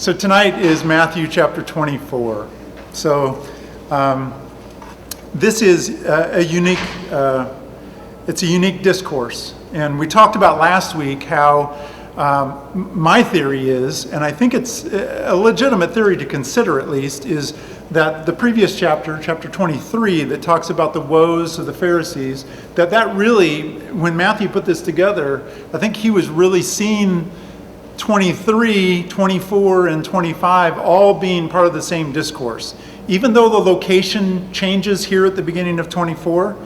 So tonight is Matthew chapter 24. So this is a unique discourse. And we talked about last week how my theory is, and I think it's a legitimate theory to consider at least, is that the previous chapter, chapter 23, that talks about the woes of the Pharisees, that really, when Matthew put this together, I think he was really seeing 23, 24, and 25 all being part of the same discourse. Even though the location changes here at the beginning of 24,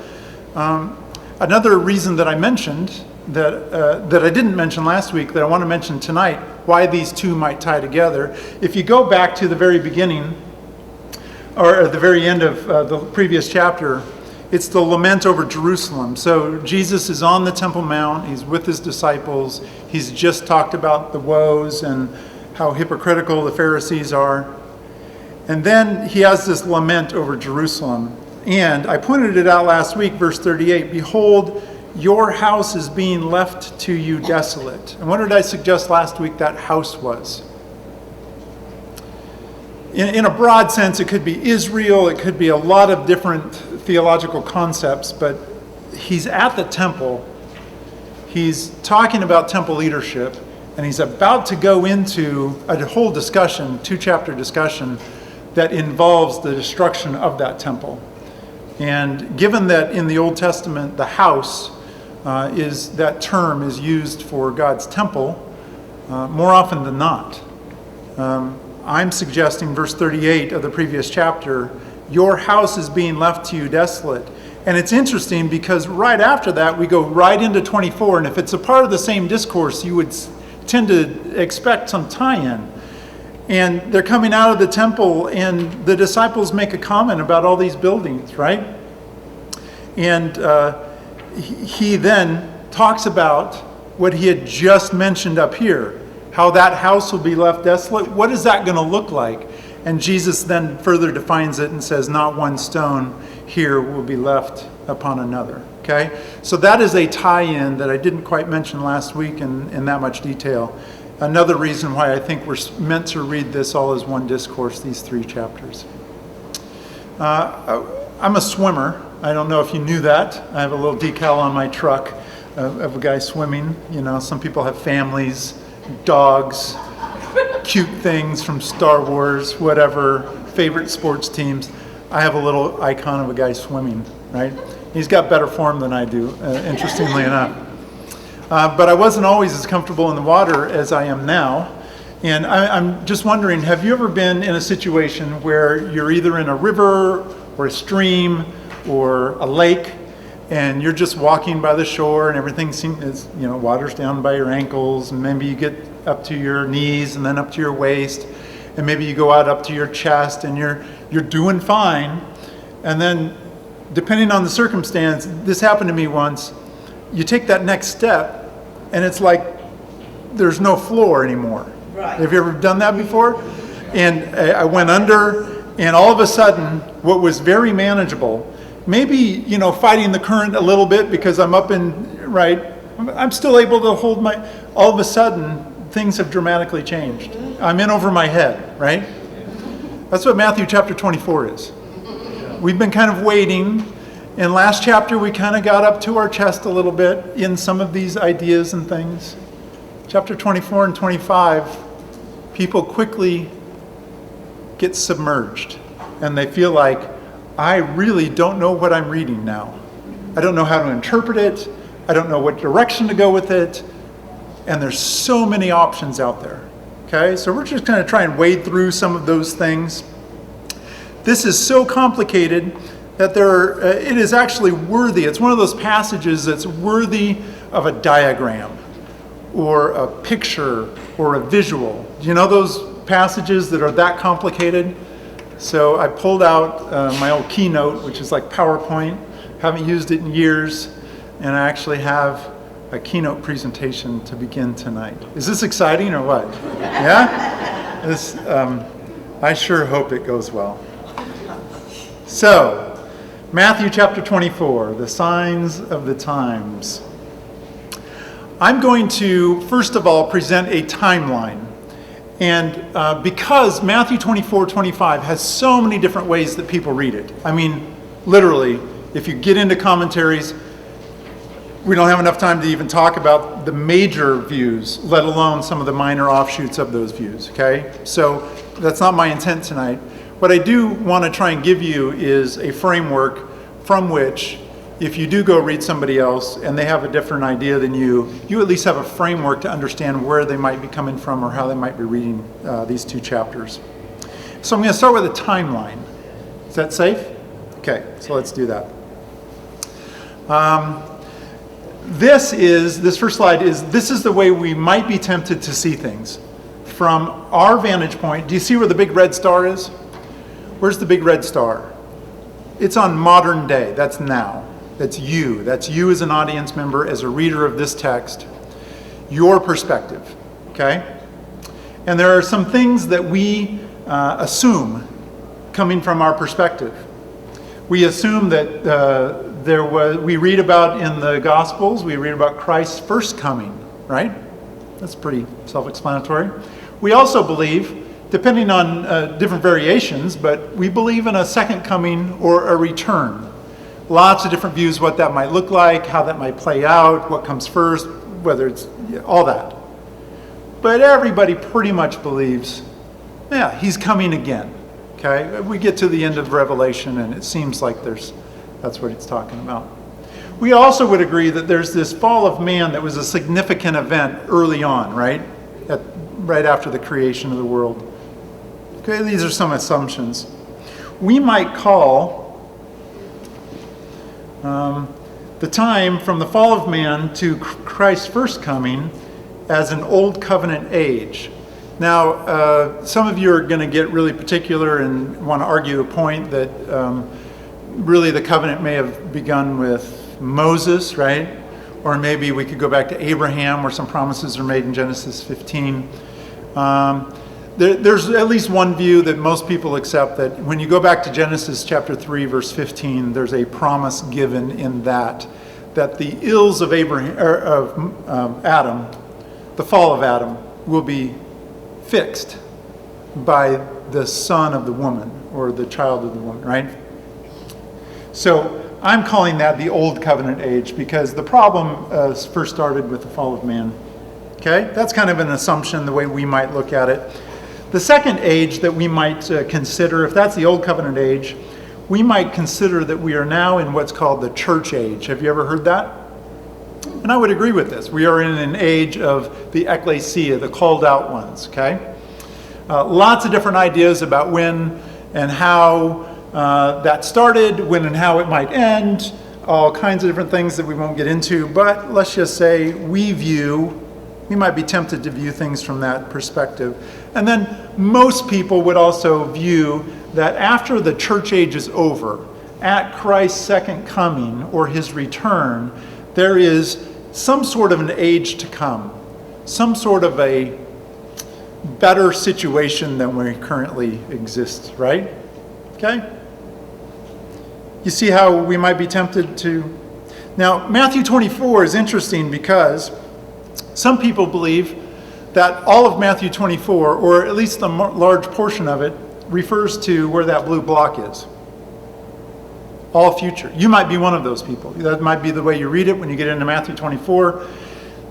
another reason that I mentioned, that I didn't mention last week, that I want to mention tonight, why these two might tie together. If you go back to the very beginning, or at the very end of the previous chapter, it's the lament over Jerusalem. So Jesus is on the Temple Mount, he's with his disciples, he's just talked about the woes and how hypocritical the Pharisees are. And then he has this lament over Jerusalem. And I pointed it out last week, verse 38, "Behold, your house is being left to you desolate." And what did I suggest last week that house was? In a broad sense, it could be Israel, it could be a lot of different theological concepts, but he's at the temple, he's talking about temple leadership, and he's about to go into a whole discussion, two-chapter discussion, that involves the destruction of that temple. And given that in the Old Testament, the house that term is used for God's temple more often than not. I'm suggesting verse 38 of the previous chapter, your house is being left to you desolate. And it's interesting because right after that, we go right into 24. And if it's a part of the same discourse, you would tend to expect some tie-in. And they're coming out of the temple, and the disciples make a comment about all these buildings, right? And he then talks about what he had just mentioned up here, how that house will be left desolate. What is that going to look like? And Jesus then further defines it and says, not one stone here will be left upon another. Okay? So that is a tie-in that I didn't quite mention last week in that much detail. Another reason why I think we're meant to read this all as one discourse, these three chapters. I'm a swimmer. I don't know if you knew that. I have a little decal on my truck of a guy swimming. You know, some people have families, dogs, cute things from Star Wars, whatever, favorite sports teams. I have a little icon of a guy swimming, right? He's got better form than I do, interestingly enough. But I wasn't always as comfortable in the water as I am now. And I'm just wondering, have you ever been in a situation where you're either in a river or a stream or a lake, and you're just walking by the shore and everything seems, water's down by your ankles, and maybe you get up to your knees and then up to your waist, and maybe you go out up to your chest and you're doing fine. And then, depending on the circumstance, this happened to me once, you take that next step and it's like there's no floor anymore. Right. Have you ever done that before? And I went under, and all of a sudden, what was very manageable, maybe, fighting the current a little bit because I'm up I'm still able to hold all of a sudden, things have dramatically changed. I'm in over my head, right? That's what Matthew chapter 24 is. We've been kind of waiting. In last chapter, we kind of got up to our chest a little bit in some of these ideas and things. Chapter 24 and 25, people quickly get submerged, and they feel like, I really don't know what I'm reading now. I don't know how to interpret it. I don't know what direction to go with it. And there's so many options out there. Okay, so we're just going to try and wade through some of those things. This is so complicated that it is actually worthy. It's one of those passages that's worthy of a diagram or a picture or a visual. Do you know those passages that are that complicated? So I pulled out my old Keynote, which is like PowerPoint. Haven't used it in years, and I actually have a keynote presentation to begin tonight. Is this exciting or what? Yeah? I sure hope it goes well. So, Matthew chapter 24, the signs of the times. I'm going to, first of all, present a timeline. And because Matthew 24:25 has so many different ways that people read it. I mean, literally, if you get into commentaries, we don't have enough time to even talk about the major views, let alone some of the minor offshoots of those views, okay? So that's not my intent tonight. What I do want to try and give you is a framework from which, if you do go read somebody else and they have a different idea than you at least have a framework to understand where they might be coming from or how they might be reading these two chapters. So I'm going to start with a timeline. Is that safe? Okay, so let's do that. This first slide this is the way we might be tempted to see things. From our vantage point, do you see where the big red star is? Where's the big red star? It's on modern day, that's now. That's you as an audience member, as a reader of this text, your perspective, okay? And there are some things that we assume coming from our perspective. We assume that we read about in the Gospels, we read about Christ's first coming, right? That's pretty self-explanatory. We also believe, depending on different variations, but we believe in a second coming or a return. Lots of different views what that might look like, how that might play out, what comes first, whether it's all that. But everybody pretty much believes, yeah, he's coming again. Okay? We get to the end of Revelation and it seems like that's what it's talking about. We also would agree that there's this fall of man that was a significant event early on, right? Right after the creation of the world. Okay, these are some assumptions. We might call the time from the fall of man to Christ's first coming as an old covenant age. Now, some of you are going to get really particular and want to argue a point that really the covenant may have begun with Moses, right? Or maybe we could go back to Abraham where some promises are made in Genesis 15. There's at least one view that most people accept, that when you go back to Genesis chapter 3, verse 15, there's a promise given in that the ills of Adam, the fall of Adam, will be fixed by the son of the woman or the child of the woman, right? So I'm calling that the old covenant age because the problem first started with the fall of man. Okay? That's kind of an assumption, the way we might look at it. The second age that we might consider, if that's the old covenant age, we might consider that we are now in what's called the church age. Have you ever heard that? And I would agree with this. We are in an age of the ecclesia, the called out ones, okay? Lots of different ideas about when and how that started, when and how it might end, all kinds of different things that we won't get into, but let's just say we might be tempted to view things from that perspective. And then most people would also view that after the church age is over, at Christ's second coming or his return, there is some sort of an age to come, some sort of a better situation than we currently exist, right? Okay? You see how we might be tempted to... Now, Matthew 24 is interesting because some people believe that all of Matthew 24, or at least a large portion of it, refers to where that blue block is. All future. You might be one of those people. That might be the way you read it when you get into Matthew 24.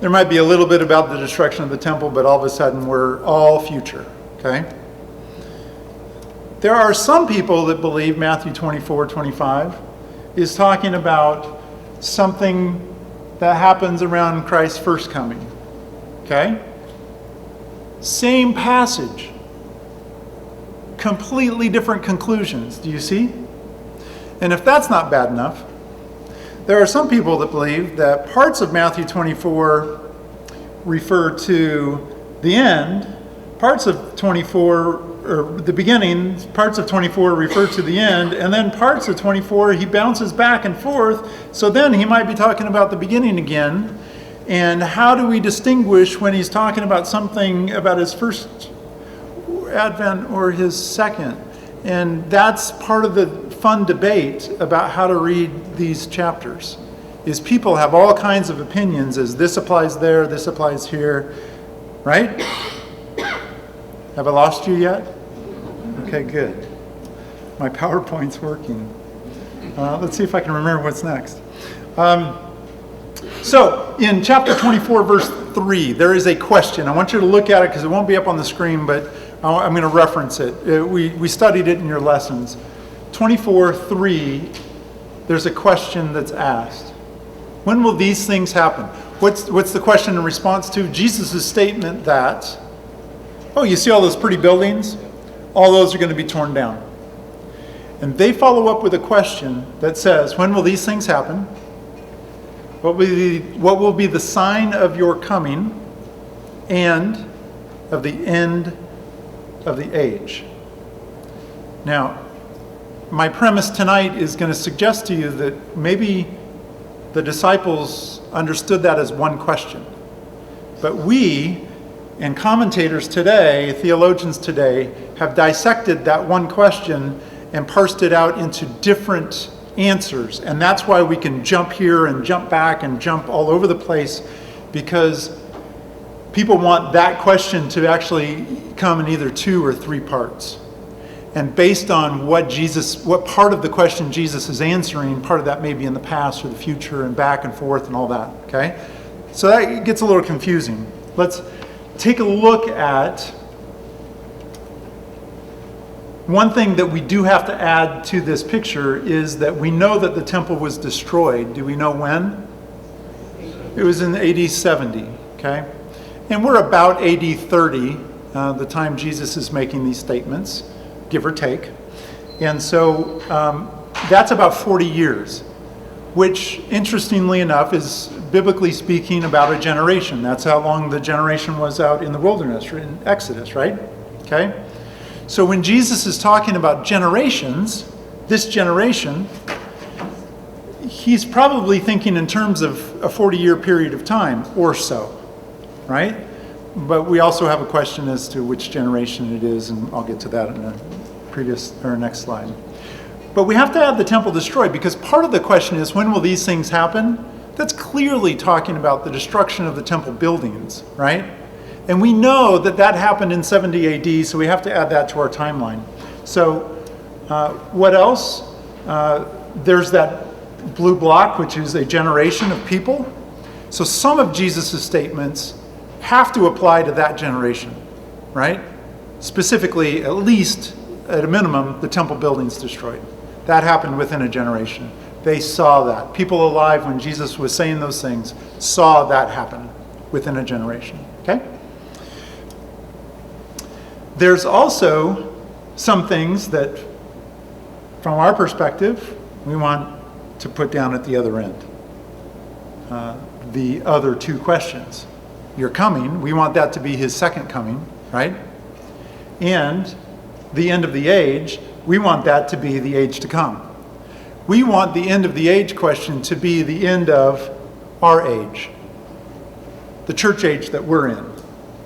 There might be a little bit about the destruction of the temple, but all of a sudden we're all future. Okay? There are some people that believe Matthew 24:25 is talking about something that happens around Christ's first coming. Okay? Same passage. Completely different conclusions. Do you see? And if that's not bad enough, there are some people that believe that parts of Matthew 24 refer to the end, parts of 24, or the beginning, parts of 24 refer to the end, and then parts of 24 he bounces back and forth, so then he might be talking about the beginning again. And how do we distinguish when he's talking about something about his first advent or his second? And that's part of the fun debate about how to read these chapters, is people have all kinds of opinions as this applies there, this applies here, right? Have I lost you yet? Okay, good. My PowerPoint's working. Let's see if I can remember what's next. So, in chapter 24, verse 3, there is a question. I want you to look at it because it won't be up on the screen, but I'm going to reference it. We studied it in your lessons. 24:3, there's a question that's asked. When will these things happen? What's the question in response to? Jesus' statement that, oh, you see all those pretty buildings? All those are going to be torn down. And they follow up with a question that says, when will these things happen? What will be the sign of your coming and of the end of the age? Now, my premise tonight is going to suggest to you that maybe the disciples understood that as one question. But we, and commentators today, theologians today, have dissected that one question and parsed it out into different answers. And that's why we can jump here and jump back and jump all over the place, because people want that question to actually come in either 2 or 3 parts. And based on what part of the question Jesus is answering, part of that may be in the past or the future and back and forth and all that, okay? So that gets a little confusing. Let's take a look at one thing that we do have to add to this picture is that we know that the temple was destroyed. Do we know when? It was in AD 70, okay? And we're about AD 30, the time Jesus is making these statements, give or take. And so that's about 40 years, which, interestingly enough, is biblically speaking about a generation. That's how long the generation was out in the wilderness, in Exodus, right? Okay? So when Jesus is talking about generations, this generation, he's probably thinking in terms of a 40-year period of time or so, right? But we also have a question as to which generation it is, and I'll get to that in the next slide. But we have to have the temple destroyed, because part of the question is, when will these things happen? That's clearly talking about the destruction of the temple buildings, right? And we know that that happened in 70 AD, so we have to add that to our timeline. So what else? There's that blue block, which is a generation of people. So some of Jesus' statements have to apply to that generation, right? Specifically, at least, at a minimum, the temple buildings destroyed. That happened within a generation. They saw that. People alive when Jesus was saying those things saw that happen within a generation, okay? There's also some things that, from our perspective, we want to put down at the other end. The other 2 questions. Your coming, we want that to be his second coming, right? And the end of the age, we want that to be the age to come. We want the end of the age question to be the end of our age, the church age that we're in,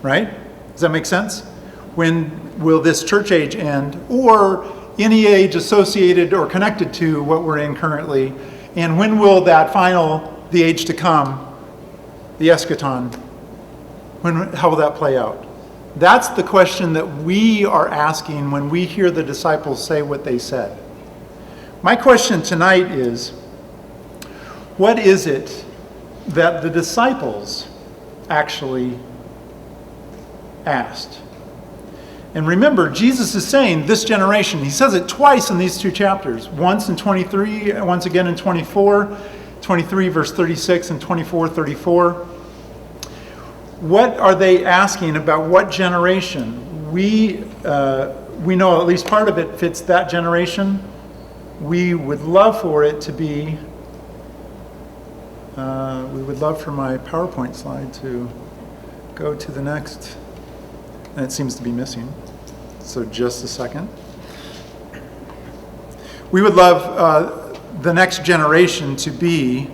right? Does that make sense? When will this church age end, or any age associated or connected to what we're in currently? And when will that final, the age to come, the eschaton, how will that play out? That's the question that we are asking when we hear the disciples say what they said. My question tonight is, what is it that the disciples actually asked? And remember, Jesus is saying this generation. He says it twice in these 2 chapters. Once in 23, once again in 24. 23 verse 36 and 24:34. What are they asking about what generation? We know at least part of it fits that generation. We would love for it to be, we would love for my PowerPoint slide to go to the next, and it seems to be missing. So just a second. We would love the next generation to be,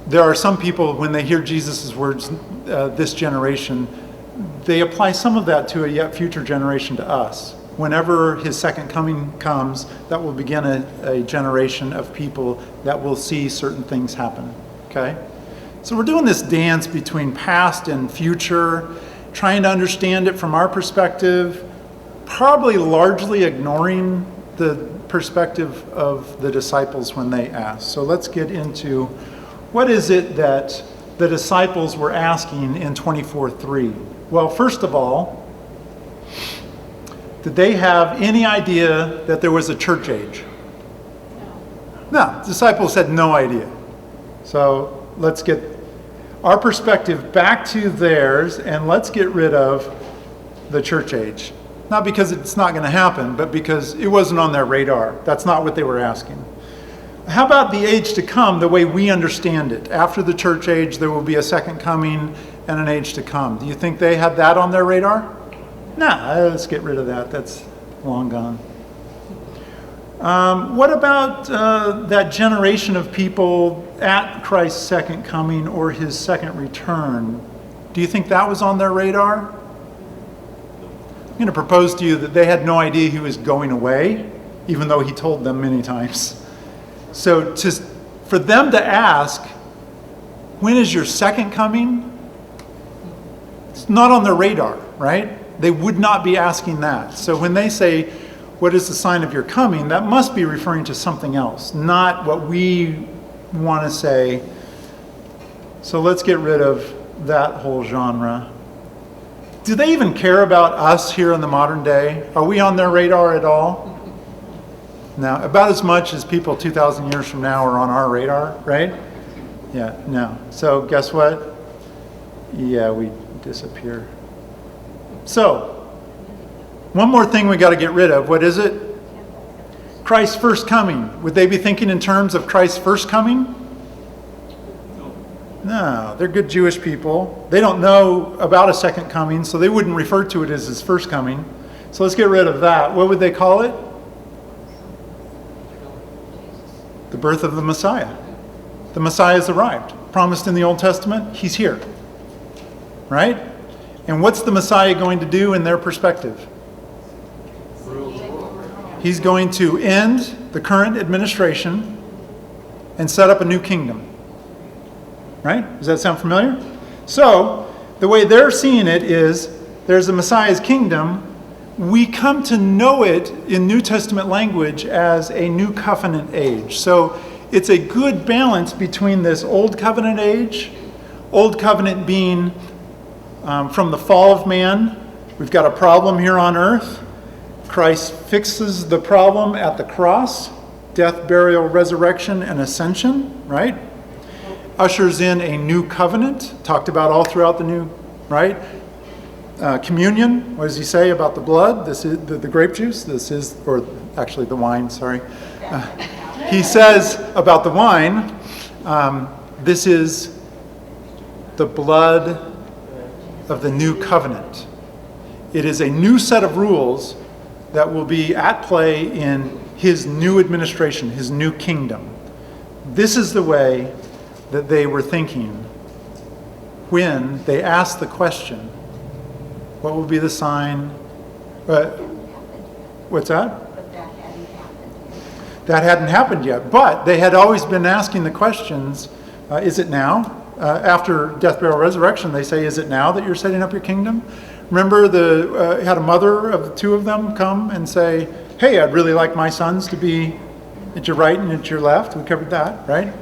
there are some people, when they hear Jesus' words, this generation, they apply some of that to a yet future generation to us. Whenever his second coming comes, that will begin a generation of people that will see certain things happen, okay? So we're doing this dance between past and future, trying to understand it from our perspective, probably largely ignoring the perspective of the disciples when they asked. So let's get into what is it that the disciples were asking in 24:3. Well, first of all, did they have any idea that there was a church age? No, the disciples had no idea. So let's get our perspective back to theirs, and let's get rid of the church age. Not because it's not going to happen, but because it wasn't on their radar. That's not what they were asking. How about the age to come, the way we understand it? After the church age, there will be a second coming and an age to come. Do you think they had that on their radar? Nah, let's get rid of that. That's long gone. What about that generation of people at Christ's second coming or his second return? Do you think that was on their radar? I'm going to propose to you that they had no idea he was going away, even though he told them many times. So for them to ask, when is your second coming? It's not on their radar, right? They would not be asking that. So when they say, what is the sign of your coming? That must be referring to something else, not what we want to say. So let's get rid of that whole genre. Do they even care about us here in the modern day? Are we on their radar at all? No, about as much as people 2,000 years from now are on our radar, right? Yeah, no. So guess what? Yeah, we disappear. So, one more thing we got to get rid of. What is it? Christ's first coming. Would they be thinking in terms of Christ's first coming? No, they're good Jewish people. They don't know about a second coming, so they wouldn't refer to it as his first coming. So let's get rid of that. What would they call it? The birth of the Messiah. The Messiah has arrived. Promised in the Old Testament, he's here. Right? And what's the Messiah going to do in their perspective? He's going to end the current administration and set up a new kingdom. Right? Does that sound familiar? So, the way they're seeing it is, there's a Messiah's kingdom. We come to know it in New Testament language as a new covenant age. So, it's a good balance between this old covenant age, old covenant being from the fall of man. We've got a problem here on earth. Christ fixes the problem at the cross, death, burial, resurrection, and ascension, right? Ushers in a new covenant, talked about all throughout the new, right? Communion, what does he say about the blood? This is the grape juice. This is, or actually the wine, sorry. He says about the wine, this is the blood of the new covenant. It is a new set of rules that will be at play in his new administration, his new kingdom. This is the way that they were thinking when they asked the question, what will be the sign? What's that? But that hadn't happened. That hadn't happened yet, but they had always been asking the questions, is it now? After death, burial, resurrection, they say, is it now that you're setting up your kingdom? Remember, had a mother of the two of them come and say, hey, I'd really like my sons to be at your right and at your left. We covered that, right?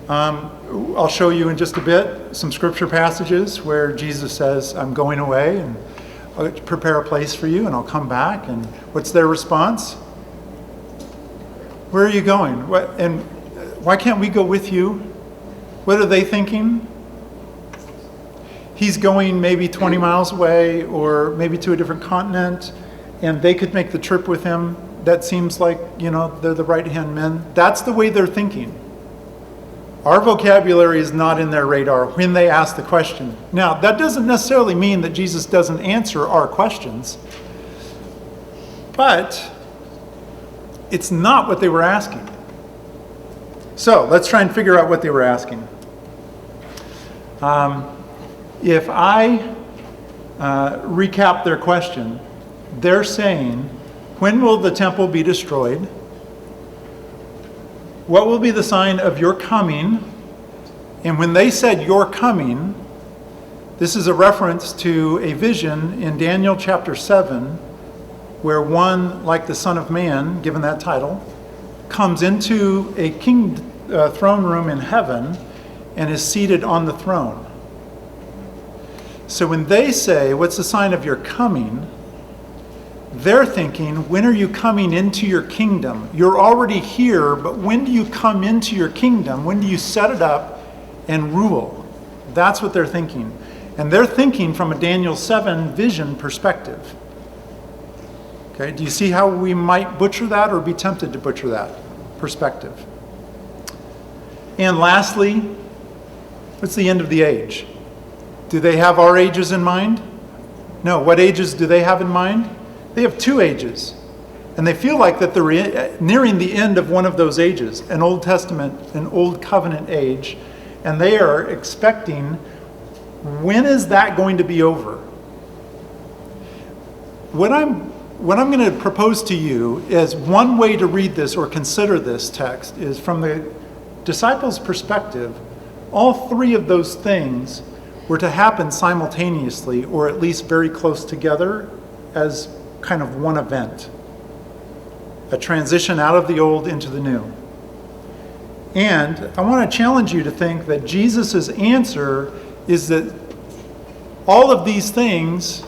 I'll show you in just a bit some scripture passages where Jesus says, I'm going away and I'll prepare a place for you and I'll come back. And what's their response? Where are you going? And why can't we go with you? What are they thinking? He's going maybe 20 miles away or maybe to a different continent, and they could make the trip with him. That seems like, they're the right-hand men. That's the way they're thinking. Our vocabulary is not in their radar when they ask the question. Now, that doesn't necessarily mean that Jesus doesn't answer our questions, but it's not what they were asking. So, let's try and figure out what they were asking. If I recap their question, they're saying, when will the temple be destroyed? What will be the sign of your coming? And when they said your coming, This is a reference to a vision in Daniel chapter 7, where one, like the Son of Man, given that title, comes into a throne room in heaven and is seated on the throne. So when they say, "What's the sign of your coming?" they're thinking, when are you coming into your kingdom? You're already here, but when do you come into your kingdom? When do you set it up and rule? That's what they're thinking. And they're thinking from a Daniel 7 vision perspective. Okay, do you see how we might butcher that or be tempted to butcher that perspective? And lastly, what's the end of the age? Do they have our ages in mind? No. What ages do they have in mind? They have 2 ages. And they feel like that they're nearing the end of one of those ages, an Old Testament, an Old Covenant age. And they are expecting, when is that going to be over? What I'm going to propose to you is one way to read this or consider this text is from the disciples' perspective. All 3 of those things were to happen simultaneously, or at least very close together, as kind of one event. A transition out of the old into the new. And I want to challenge you to think that Jesus' answer is that all of these things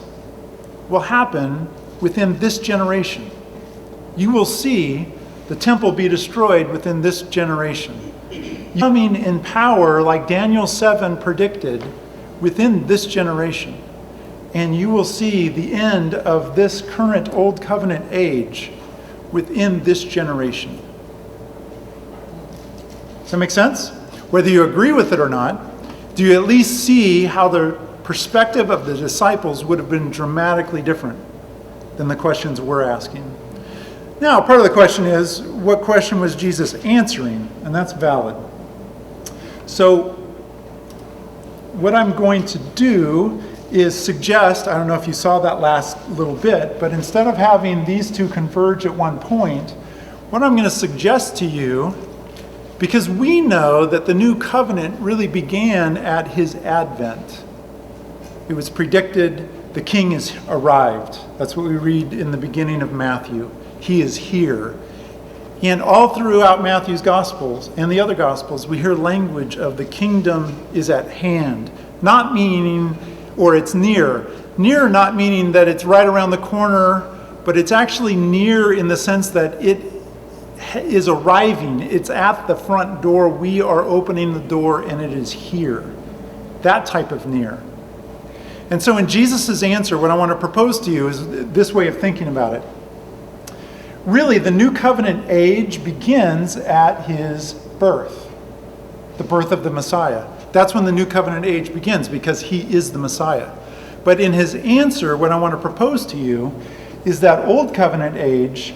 will happen within this generation. You will see the temple be destroyed within this generation. Coming in power, like Daniel 7 predicted, within this generation. And you will see the end of this current Old Covenant age within this generation. Does that make sense? Whether you agree with it or not, do you at least see how the perspective of the disciples would have been dramatically different than the questions we're asking? Now, part of the question is, what question was Jesus answering? And that's valid. So, what I'm going to do is suggest, I don't know if you saw that last little bit, but instead of having these 2 converge at one point, what I'm going to suggest to you, because we know that the new covenant really began at his advent. It was predicted the king has arrived. That's what we read in the beginning of Matthew. He is here. And all throughout Matthew's Gospels and the other Gospels, we hear language of the kingdom is at hand. Not meaning, or it's near. Near not meaning that it's right around the corner, but it's actually near in the sense that it is arriving. It's at the front door. We are opening the door and it is here. That type of near. And so in Jesus' answer, what I want to propose to you is this way of thinking about it. Really, the new covenant age begins at his birth, the birth of the Messiah. That's when the new covenant age begins, because he is the Messiah. But in his answer, what I want to propose to you is that old covenant age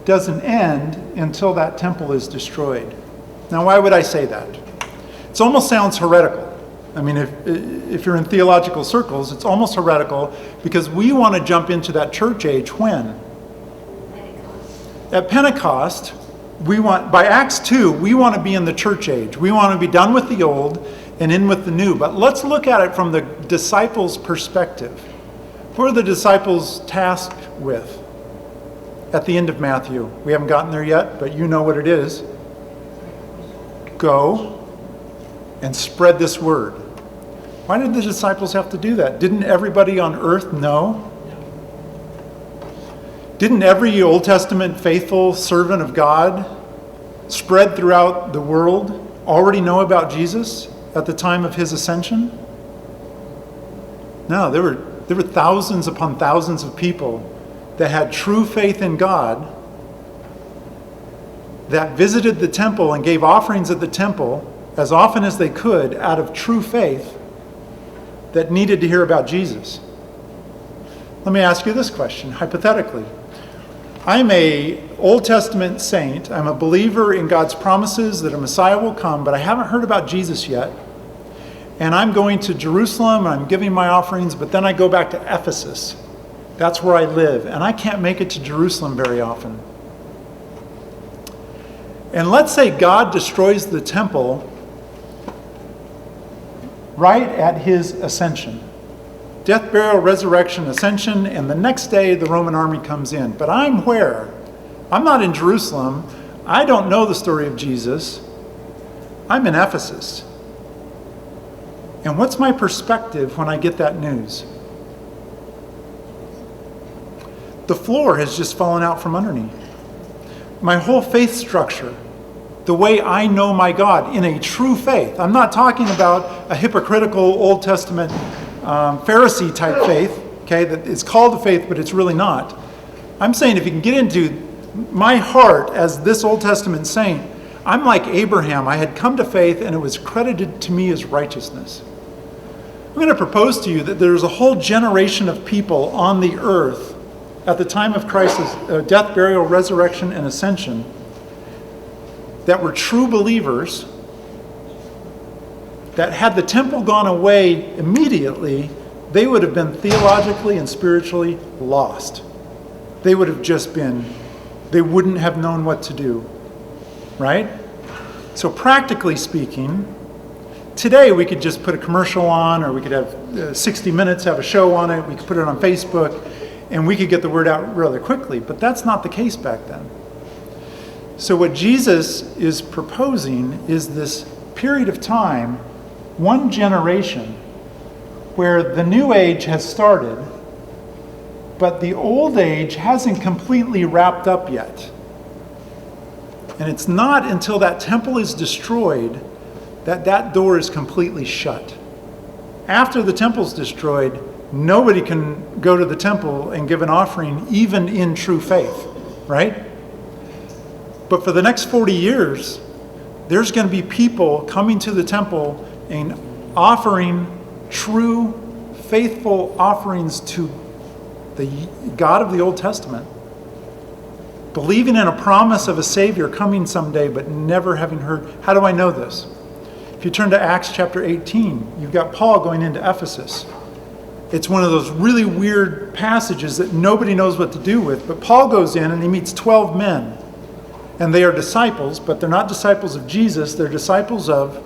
doesn't end until that temple is destroyed. Now, why would I say that? It almost sounds heretical. I mean, if you're in theological circles, it's almost heretical, because we want to jump into that church age when? At Pentecost, by Acts 2, we want to be in the church age. We want to be done with the old and in with the new. But let's look at it from the disciples' perspective. What are the disciples tasked with at the end of Matthew? We haven't gotten there yet, but you know what it is. Go and spread this word. Why did the disciples have to do that? Didn't everybody on earth know? Didn't every Old Testament faithful servant of God spread throughout the world already know about Jesus at the time of his ascension? No, there were thousands upon thousands of people that had true faith in God, that visited the temple and gave offerings at the temple as often as they could out of true faith, that needed to hear about Jesus. Let me ask you this question, hypothetically. I'm a Old Testament saint. I'm a believer in God's promises that a Messiah will come, but I haven't heard about Jesus yet. And I'm going to Jerusalem, and I'm giving my offerings, but then I go back to Ephesus. That's where I live, and I can't make it to Jerusalem very often. And let's say God destroys the temple. right at his ascension. Death, burial, resurrection, ascension, and the next day the Roman army comes in. But I'm where? I'm not in Jerusalem. I don't know the story of Jesus. I'm in Ephesus. And what's my perspective when I get that news? The floor has just fallen out from under me. My whole faith structure, the way I know my God in a true faith. I'm not talking about a hypocritical Old Testament Pharisee type faith, okay, that is called a faith, but it's really not. I'm saying if you can get into my heart as this Old Testament saint, I'm like Abraham. I had come to faith and it was credited to me as righteousness. I'm going to propose to you that there's a whole generation of people on the earth at the time of Christ's death, burial, resurrection, and ascension that were true believers, that had the temple gone away immediately, they would have been theologically and spiritually lost. They would have just been, they wouldn't have known what to do, right? So practically speaking, today we could just put a commercial on, or we could have 60 Minutes have a show on it, we could put it on Facebook, and we could get the word out really quickly, but that's not the case back then. So what Jesus is proposing is this period of time, one generation, where the new age has started, but the old age hasn't completely wrapped up yet. And it's not until that temple is destroyed that that door is completely shut. After the temple's destroyed, nobody can go to the temple and give an offering, even in true faith, right? But for the next 40 years, there's going to be people coming to the temple and offering true, faithful offerings to the God of the Old Testament, believing in a promise of a Savior coming someday, but never having heard. How do I know this? If you turn to Acts chapter 18, you've got Paul going into Ephesus. It's one of those really weird passages that nobody knows what to do with, but Paul goes in and he meets 12 men. And they are disciples, but they're not disciples of Jesus, they're disciples of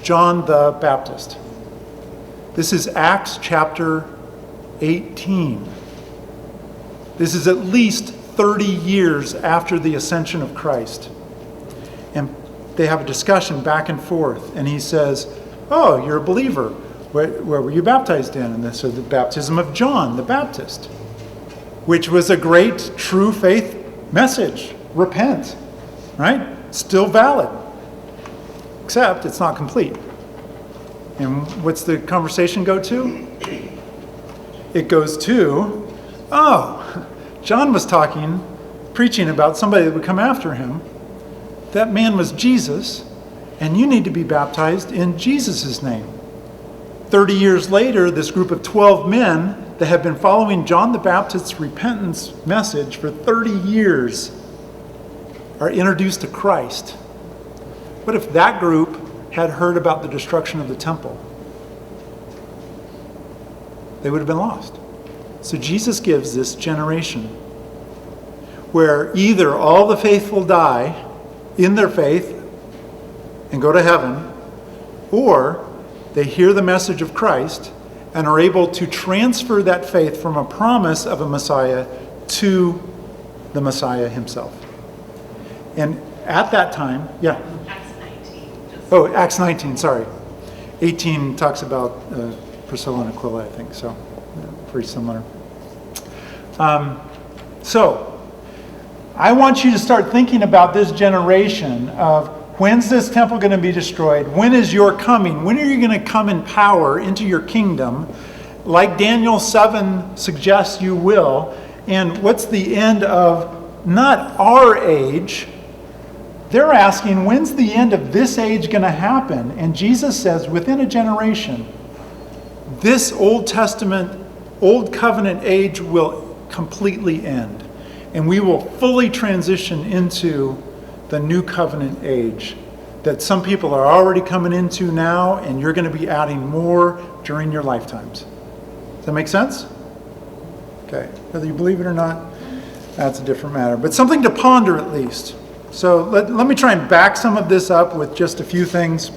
John the Baptist. This is Acts chapter 18. This is at least 30 years after the ascension of Christ. And they have a discussion back and forth, and he says, "Oh, you're a believer. Where were you baptized in?" And this is the baptism of John the Baptist, which was a great true faith message. Repent, right? Still valid, except it's not complete. And what's the conversation go to? It goes to, oh, John was preaching about somebody that would come after him. That man was Jesus, and you need to be baptized in Jesus' name. 30 years later, this group of 12 men that have been following John the Baptist's repentance message for 30 years are introduced to Christ. What if that group had heard about the destruction of the temple? They would have been lost. So Jesus gives this generation where either all the faithful die in their faith and go to heaven, or they hear the message of Christ and are able to transfer that faith from a promise of a Messiah to the Messiah himself. And at that time, yeah. Acts 19. Oh, Acts 19, sorry. 18 talks about Priscilla and Aquila, I think, so pretty similar. So, I want you to start thinking about this generation of when's this temple going to be destroyed? When is your coming? When are you going to come in power into your kingdom? Like Daniel 7 suggests you will. And what's the end of not our age? They're asking, when's the end of this age going to happen? And Jesus says, within a generation, this Old Testament, Old Covenant age will completely end. And we will fully transition into the New Covenant age that some people are already coming into now, and you're going to be adding more during your lifetimes. Does that make sense? Okay. Whether you believe it or not, that's a different matter. But something to ponder at least. So let me try and back some of this up with just a few things.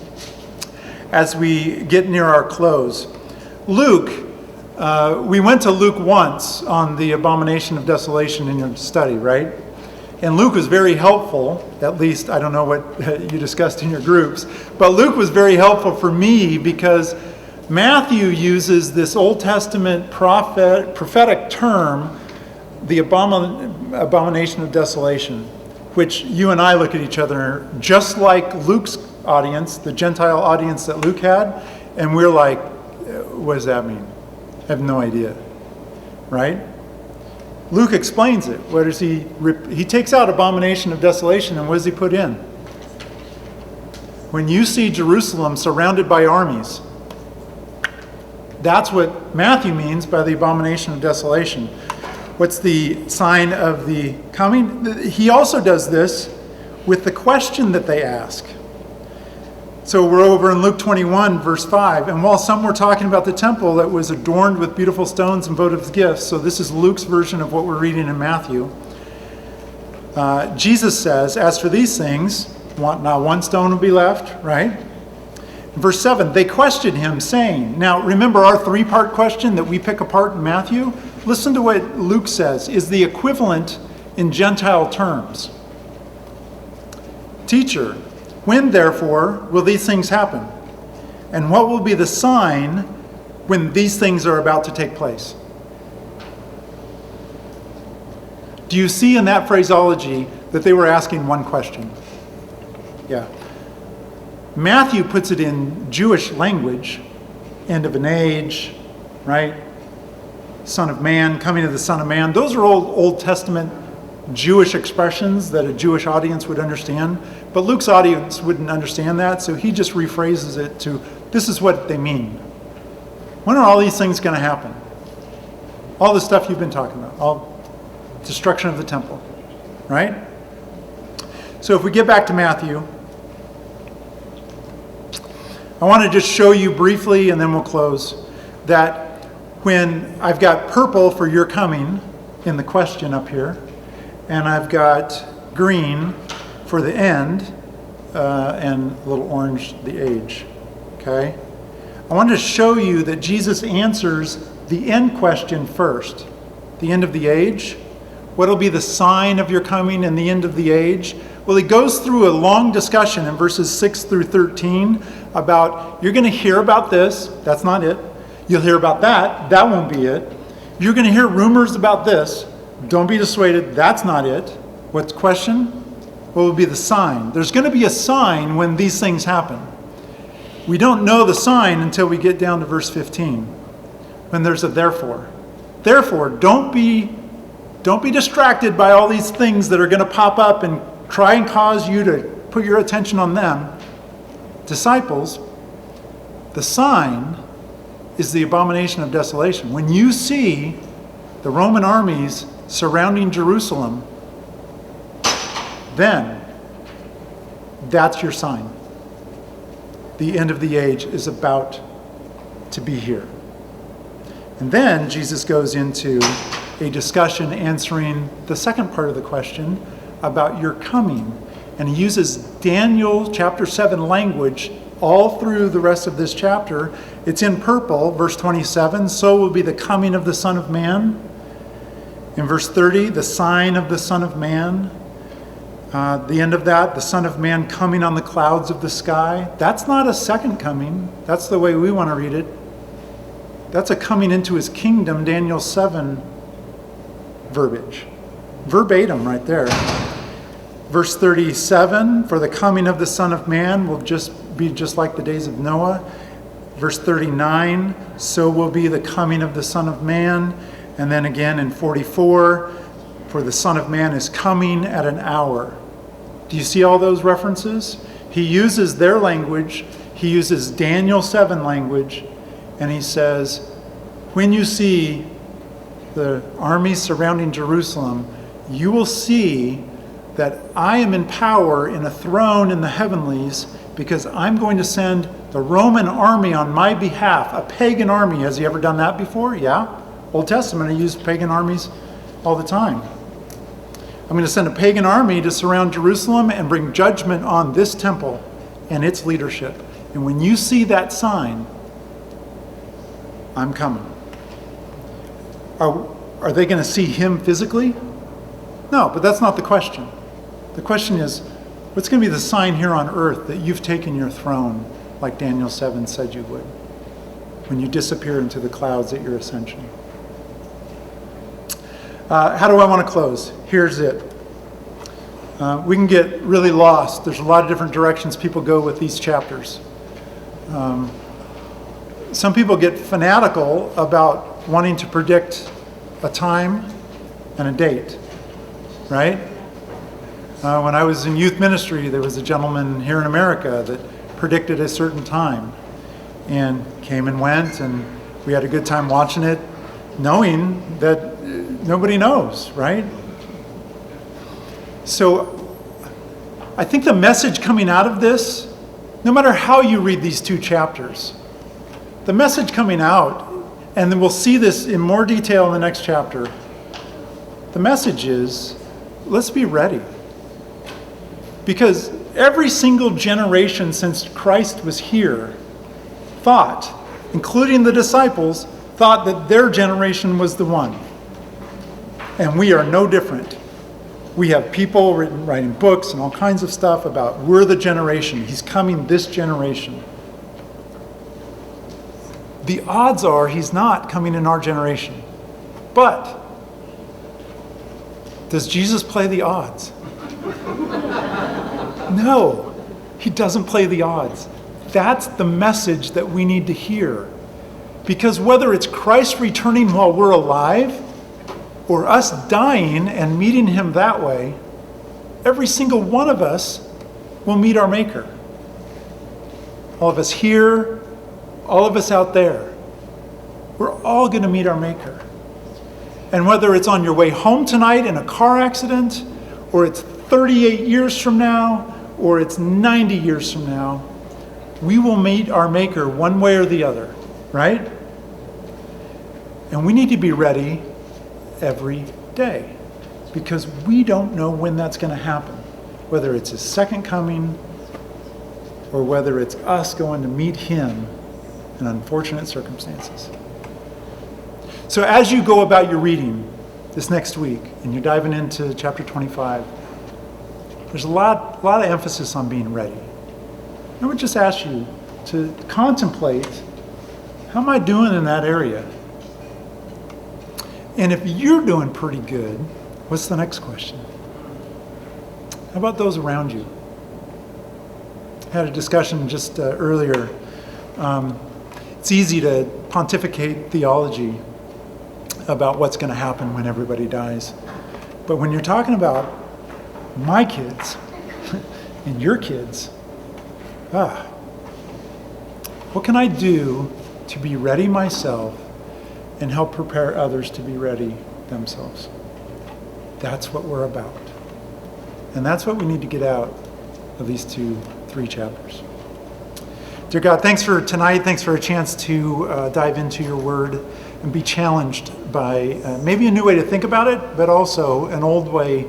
as we get near our close. Luke, we went to Luke once on the abomination of desolation in your study, right? And Luke was very helpful, at least I don't know what you discussed in your groups, but Luke was very helpful for me because Matthew uses this Old Testament prophetic term, the abomination of desolation, which you and I look at each other just like Luke's audience, the Gentile audience that Luke had, and we're like, what does that mean? I have no idea, right? Luke explains it. What does he takes out abomination of desolation, and what does he put in? When you see Jerusalem surrounded by armies, that's what Matthew means by the abomination of desolation. What's the sign of the coming? He also does this with the question that they ask. So we're over in Luke 21, verse 5. And while some were talking about the temple that was adorned with beautiful stones and votive gifts, so this is Luke's version of what we're reading in Matthew, Jesus says, as for these things, not one stone will be left, right? In verse 7, they questioned him, saying, now remember our three-part question that we pick apart in Matthew? Listen to what Luke says is the equivalent in Gentile terms. Teacher, when, therefore, will these things happen? And what will be the sign when these things are about to take place? Do you see in that phraseology that they were asking one question? Yeah. Matthew puts it in Jewish language, end of an age, right? Son of Man, coming of the Son of Man. Those are Old Testament Jewish expressions that a Jewish audience would understand. But Luke's audience wouldn't understand that, so he just rephrases it to, this is what they mean. When are all these things going to happen? All the stuff you've been talking about, all destruction of the temple, right? So if we get back to Matthew, I want to just show you briefly, and then we'll close, that when I've got purple for your coming in the question up here, and I've got green for the end, and a little orange, the age. Okay? I want to show you that Jesus answers the end question first. The end of the age. What will be the sign of your coming and the end of the age? Well, he goes through a long discussion in verses 6 through 13 about, you're going to hear about this. That's not it. You'll hear about that. That won't be it. You're going to hear rumors about this. Don't be dissuaded. That's not it. What's the question? What will be the sign? There's going to be a sign when these things happen. We don't know the sign until we get down to verse 15, when there's a therefore. Therefore, don't be distracted by all these things that are going to pop up and try and cause you to put your attention on them. Disciples, the sign is the abomination of desolation. When you see the Roman armies surrounding Jerusalem, then that's your sign. The end of the age is about to be here. And then Jesus goes into a discussion answering the second part of the question about your coming. And he uses Daniel chapter 7 language all through the rest of this chapter. It's in purple, verse 27, so will be the coming of the Son of Man. In verse 30, the sign of the Son of Man. The end of that, the Son of Man coming on the clouds of the sky. That's not a second coming. That's the way we want to read it. That's a coming into his kingdom, Daniel 7 verbiage. Verbatim right there. Verse 37, for the coming of the Son of Man will be just like the days of Noah. Verse 39, so will be the coming of the Son of Man. And then again in 44, for the Son of Man is coming at an hour. Do you see all those references? He uses their language. He uses Daniel 7 language. And he says, when you see the armies surrounding Jerusalem, you will see that I am in power in a throne in the heavenlies because I'm going to send the Roman army on my behalf, a pagan army. Has he ever done that before? Yeah. Old Testament, he used pagan armies all the time. I'm going to send a pagan army to surround Jerusalem and bring judgment on this temple and its leadership. And when you see that sign, I'm coming. Are they going to see him physically? No, but that's not the question. The question is, what's going to be the sign here on earth that you've taken your throne, like Daniel 7 said you would, when you disappear into the clouds at your ascension? How do I want to close? Here's it. We can get really lost. There's a lot of different directions people go with these chapters. Some people get fanatical about wanting to predict a time and a date, right? When I was in youth ministry, there was a gentleman here in America that predicted a certain time and came and went, and we had a good time watching it, knowing that nobody knows, right? So I think the message coming out of this, no matter how you read these two chapters, the message coming out, and then we'll see this in more detail in the next chapter, the message is, let's be ready. Because every single generation since Christ was here thought, including the disciples, thought that their generation was the one. And we are no different. We have people writing books and all kinds of stuff about we're the generation. He's coming this generation. The odds are he's not coming in our generation. But does Jesus play the odds? No, he doesn't play the odds. That's the message that we need to hear. Because whether it's Christ returning while we're alive, or us dying and meeting him that way, every single one of us will meet our Maker. All of us here, all of us out there, we're all going to meet our Maker. And whether it's on your way home tonight in a car accident, or it's 38 years from now, or it's 90 years from now, we will meet our Maker one way or the other, right? And we need to be ready every day, because we don't know when that's going to happen, whether it's his second coming or whether it's us going to meet him in unfortunate circumstances. So as you go about your reading this next week and you're diving into chapter 25, there's a lot of emphasis on being ready. I would just ask you to contemplate, how am I doing in that area? And if you're doing pretty good, what's the next question? How about those around you? I had a discussion just earlier. It's easy to pontificate theology about what's going to happen when everybody dies. But when you're talking about my kids and your kids, what can I do to be ready myself and help prepare others to be ready themselves? That's what we're about. And that's what we need to get out of these 3 chapters. Dear God, thanks for tonight. Thanks for a chance to dive into your word and be challenged by maybe a new way to think about it, but also an old way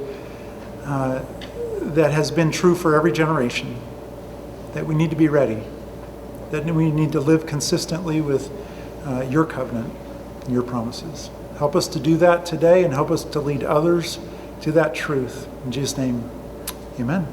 that has been true for every generation, that we need to be ready, that we need to live consistently with your covenant, your promises. Help us to do that today and help us to lead others to that truth. In Jesus' name, amen.